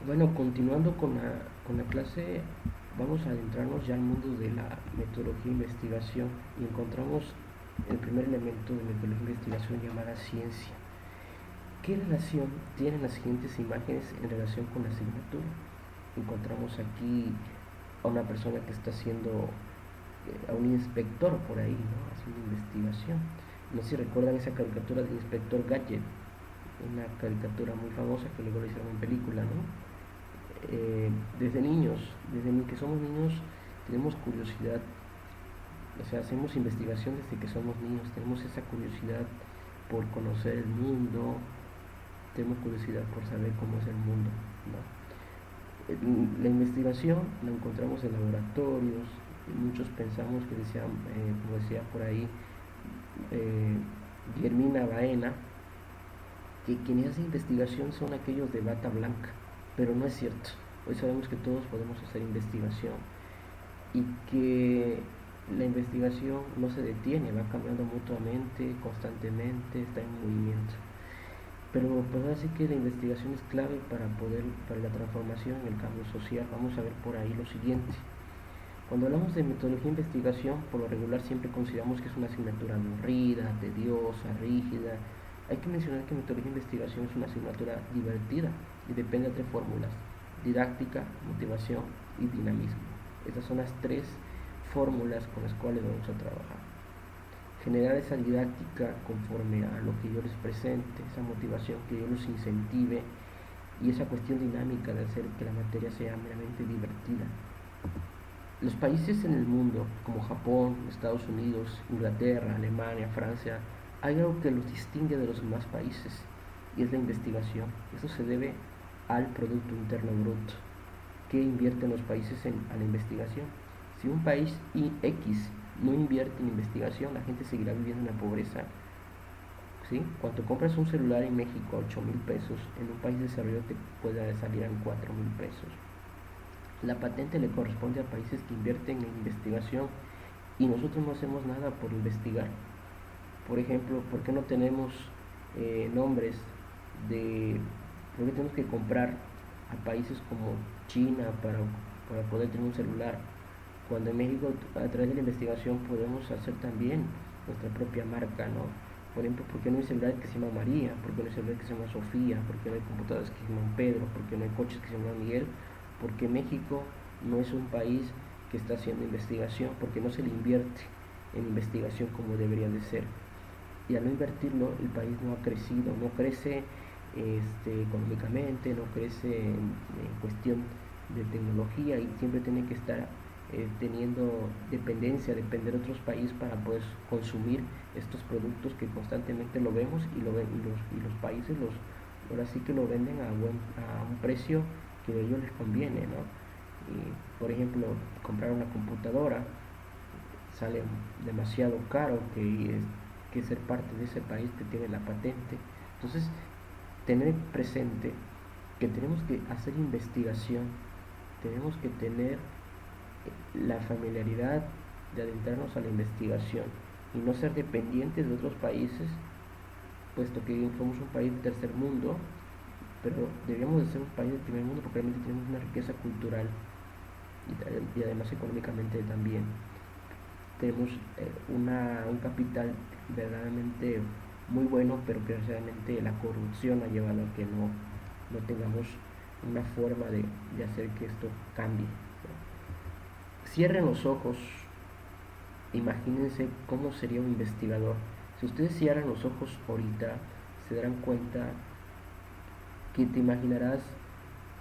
Bueno, continuando con la clase, vamos a adentrarnos ya al mundo de la metodología e investigación y encontramos el primer elemento de metodología e investigación llamada ciencia. ¿Qué relación tienen las siguientes imágenes en relación con la asignatura? Encontramos aquí a una persona que está haciendo, a un inspector por ahí, ¿no? Haciendo investigación. No sé si recuerdan esa caricatura del inspector Gadget, una caricatura muy famosa que luego le hicieron en película, ¿no? Desde niños, que somos niños, tenemos curiosidad, o sea, hacemos investigación desde que somos niños, tenemos esa curiosidad por conocer el mundo, tenemos curiosidad por saber cómo es el mundo, ¿no? La investigación la encontramos en laboratorios, y muchos pensamos que decían, como decía por ahí, eh, Guillermina Baena, que quienes hacen investigación son aquellos de bata blanca, pero no es cierto. Hoy sabemos que todos podemos hacer investigación y que la investigación no se detiene, va cambiando mutuamente, constantemente, está en movimiento. Pero pues así que la investigación es clave para la transformación y el cambio social. Vamos a ver por ahí lo siguiente. Cuando hablamos de metodología de investigación, por lo regular siempre consideramos que es una asignatura aburrida, tediosa, rígida. Hay que mencionar que metodología de investigación es una asignatura divertida y depende de tres fórmulas: didáctica, motivación y dinamismo. Estas son las tres fórmulas con las cuales vamos a trabajar. Generar esa didáctica conforme a lo que yo les presente, esa motivación que yo los incentive y esa cuestión dinámica de hacer que la materia sea meramente divertida. Los países en el mundo, como Japón, Estados Unidos, Inglaterra, Alemania, Francia, hay algo que los distingue de los demás países y es la investigación. Eso se debe al Producto Interno Bruto que invierten los países a la investigación. Si un país X no invierte en investigación, la gente seguirá viviendo en la pobreza. ¿Sí? Cuando compras un celular en México a 8,000 pesos, en un país desarrollado te puede salir en 4,000 pesos. La patente le corresponde a países que invierten en investigación y nosotros no hacemos nada por investigar. Por ejemplo, ¿por qué no tenemos nombres de... ¿Por qué tenemos que comprar a países como China para poder tener un celular? Cuando en México, a través de la investigación, podemos hacer también nuestra propia marca, ¿no? Por ejemplo, ¿por qué no hay celulares que se llama María? ¿Por qué no hay celulares que se llama Sofía? ¿Por qué no hay computadoras que se llaman Pedro? ¿Por qué no hay coches que se llaman Miguel? Porque México no es un país que está haciendo investigación, porque no se le invierte en investigación como debería de ser. Y al no invertirlo, el país no ha crecido, no crece económicamente, no crece en cuestión de tecnología y siempre tiene que estar teniendo dependencia, depender de otros países para poder consumir estos productos que constantemente lo vemos y los países ahora sí que lo venden a un precio que a ellos les conviene, ¿no? Y, por ejemplo, comprar una computadora sale demasiado caro que ser parte de ese país que tiene la patente. Entonces, tener presente que tenemos que hacer investigación, tenemos que tener la familiaridad de adentrarnos a la investigación y no ser dependientes de otros países, puesto que somos un país de tercer mundo, pero debemos de ser un país de primer mundo porque realmente tenemos una riqueza cultural y además económicamente también. Tenemos un capital verdaderamente muy bueno, pero que realmente la corrupción ha llevado a que no tengamos una forma de hacer que esto cambie. Cierren los ojos, imagínense cómo sería un investigador. Si ustedes cierran los ojos ahorita, se darán cuenta que te imaginarás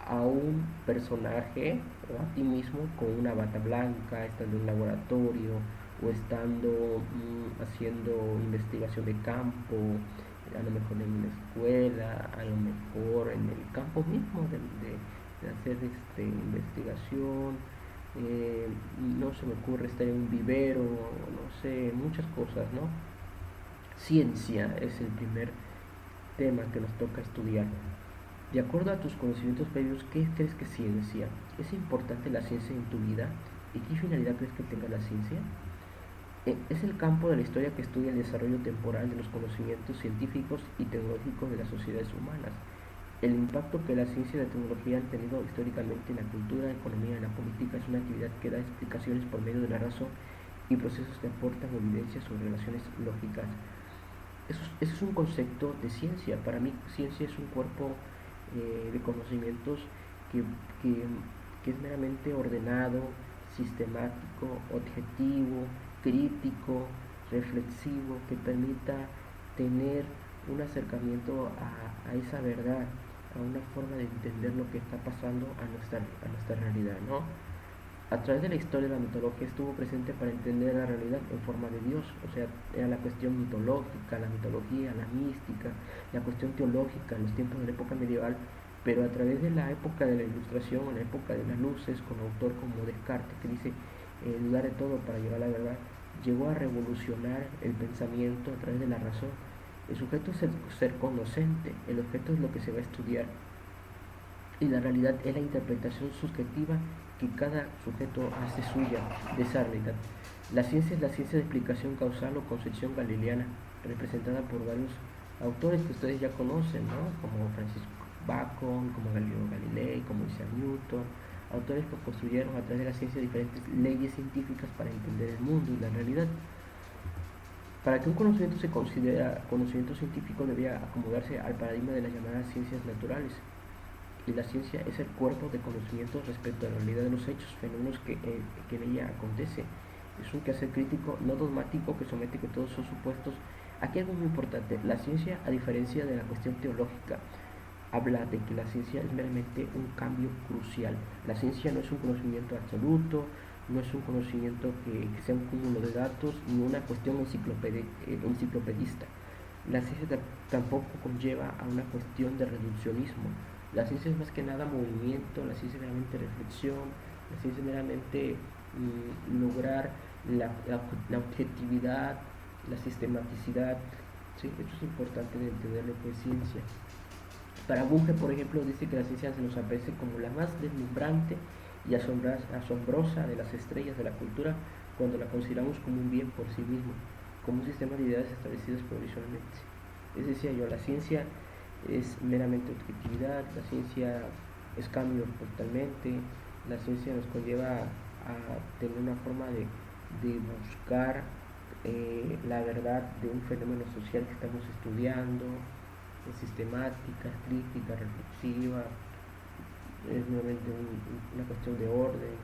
a un personaje o a ti mismo con una bata blanca, estando en un laboratorio o estando haciendo investigación de campo, a lo mejor en una escuela, a lo mejor en el campo mismo de hacer investigación. No se me ocurre estar en un vivero, no sé, muchas cosas, ¿no? Ciencia es el primer tema que nos toca estudiar. De acuerdo a tus conocimientos previos, ¿qué crees que es ciencia? ¿Es importante la ciencia en tu vida? ¿Y qué finalidad crees que tenga la ciencia? Es el campo de la historia que estudia el desarrollo temporal de los conocimientos científicos y tecnológicos de las sociedades humanas. El impacto que la ciencia y la tecnología han tenido históricamente en la cultura, la economía y la política es una actividad que da explicaciones por medio de la razón y procesos que aportan evidencias sobre relaciones lógicas. Eso es un concepto de ciencia. Para mí, ciencia es un cuerpo de conocimientos que, que, que es meramente ordenado, sistemático, objetivo, crítico, reflexivo, que permita tener un acercamiento a esa verdad, a una forma de entender lo que está pasando a nuestra realidad, ¿no? A través de la historia la mitología estuvo presente para entender la realidad en forma de Dios, o sea, era la cuestión mitológica, la mitología, la mística, la cuestión teológica en los tiempos de la época medieval, pero a través de la época de la ilustración, en la época de las luces, con un autor como Descartes, que dice dudar de todo para llegar a la verdad, llegó a revolucionar el pensamiento a través de la razón. El sujeto es el ser conocente, el objeto es lo que se va a estudiar, y la realidad es la interpretación subjetiva que cada sujeto hace suya de esa realidad. La ciencia es la ciencia de explicación causal o concepción galileana, representada por varios autores que ustedes ya conocen, ¿no? Como Francisco Bacon, como Galileo Galilei, como Isaac Newton, autores que construyeron a través de la ciencia diferentes leyes científicas para entender el mundo y la realidad. Para que un conocimiento se considera conocimiento científico debía acomodarse al paradigma de las llamadas ciencias naturales, y la ciencia es el cuerpo de conocimiento respecto a la realidad de los hechos, fenómenos que en ella acontece. Es un quehacer crítico, no dogmático, que somete que todos son supuestos. Aquí algo muy importante, la ciencia, a diferencia de la cuestión teológica, habla de que la ciencia es meramente un cambio crucial. La ciencia no es un conocimiento absoluto, no es un conocimiento que sea un cúmulo de datos, ni una cuestión enciclopedista. La ciencia tampoco conlleva a una cuestión de reduccionismo. La ciencia es más que nada movimiento, la ciencia es meramente reflexión, la ciencia es meramente lograr la objetividad, la sistematicidad. ¿Sí? Esto es importante de entender lo que es ciencia. Para Bunge, por ejemplo, dice que la ciencia se nos aparece como la más deslumbrante y asombrosa de las estrellas de la cultura cuando la consideramos como un bien por sí mismo, como un sistema de ideas establecidas provisionalmente. Es decir, la ciencia es meramente objetividad, la ciencia es cambio totalmente, la ciencia nos conlleva a tener una forma de buscar la verdad de un fenómeno social que estamos estudiando, es sistemática, crítica, reflexiva, es nuevamente una cuestión de orden,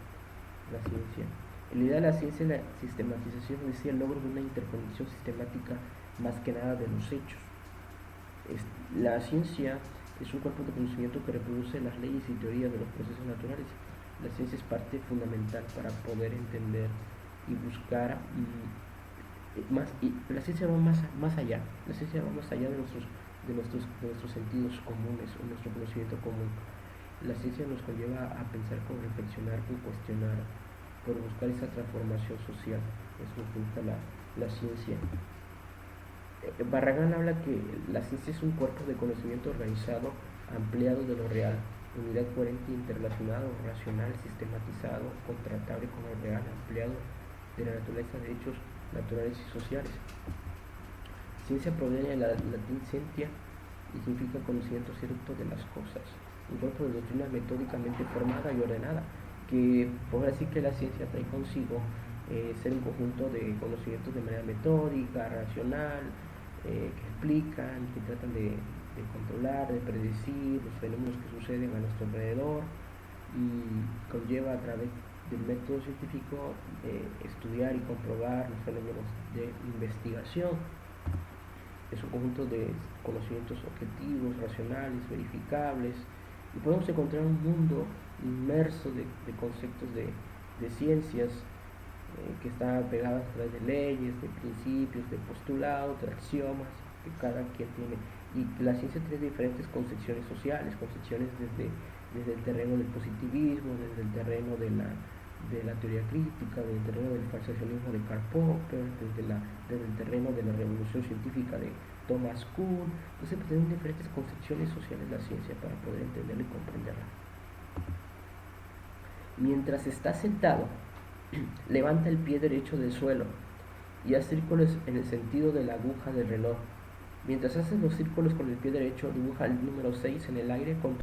la ciencia. La idea de la ciencia es la sistematización, es decir, el logro de una interconexión sistemática más que nada de los hechos. La ciencia es un cuerpo de conocimiento que reproduce las leyes y teorías de los procesos naturales. La ciencia es parte fundamental para poder entender y buscar más, y la ciencia va más allá, la ciencia va más allá de nuestros sentidos comunes o nuestro conocimiento común. La ciencia nos conlleva a pensar, con reflexionar, con cuestionar, por buscar esa transformación social. Eso es lo que busca la ciencia. Barragán habla que la ciencia es un cuerpo de conocimiento organizado, ampliado de lo real, unidad coherente, interrelacionado, racional, sistematizado, contrastable con lo real, ampliado de la naturaleza de hechos naturales y sociales. Ciencia proviene de la latín scientia y significa conocimiento cierto de las cosas, un cuerpo de doctrina metódicamente formada y ordenada, que por así que la ciencia trae consigo ser un conjunto de conocimientos de manera metódica, racional, que explican, que tratan de controlar, de predecir los fenómenos que suceden a nuestro alrededor, y conlleva a través del método científico estudiar y comprobar los fenómenos de investigación. Es un conjunto de conocimientos objetivos, racionales, verificables, y podemos encontrar un mundo inmerso de conceptos de ciencias que están pegadas a través de leyes, de principios, de postulados, de axiomas que cada quien tiene. Y la ciencia tiene diferentes concepciones sociales, concepciones desde el terreno del positivismo, desde el terreno de la teoría crítica, desde el terreno del falsacionismo de Karl Popper, desde el terreno de la revolución científica de Thomas Kuhn. Entonces pues, tenemos diferentes concepciones sociales de la ciencia para poder entenderla y comprenderla. Mientras está sentado, levanta el pie derecho del suelo y hace círculos en el sentido de la aguja del reloj. Mientras haces los círculos con el pie derecho, dibuja el número 6 en el aire con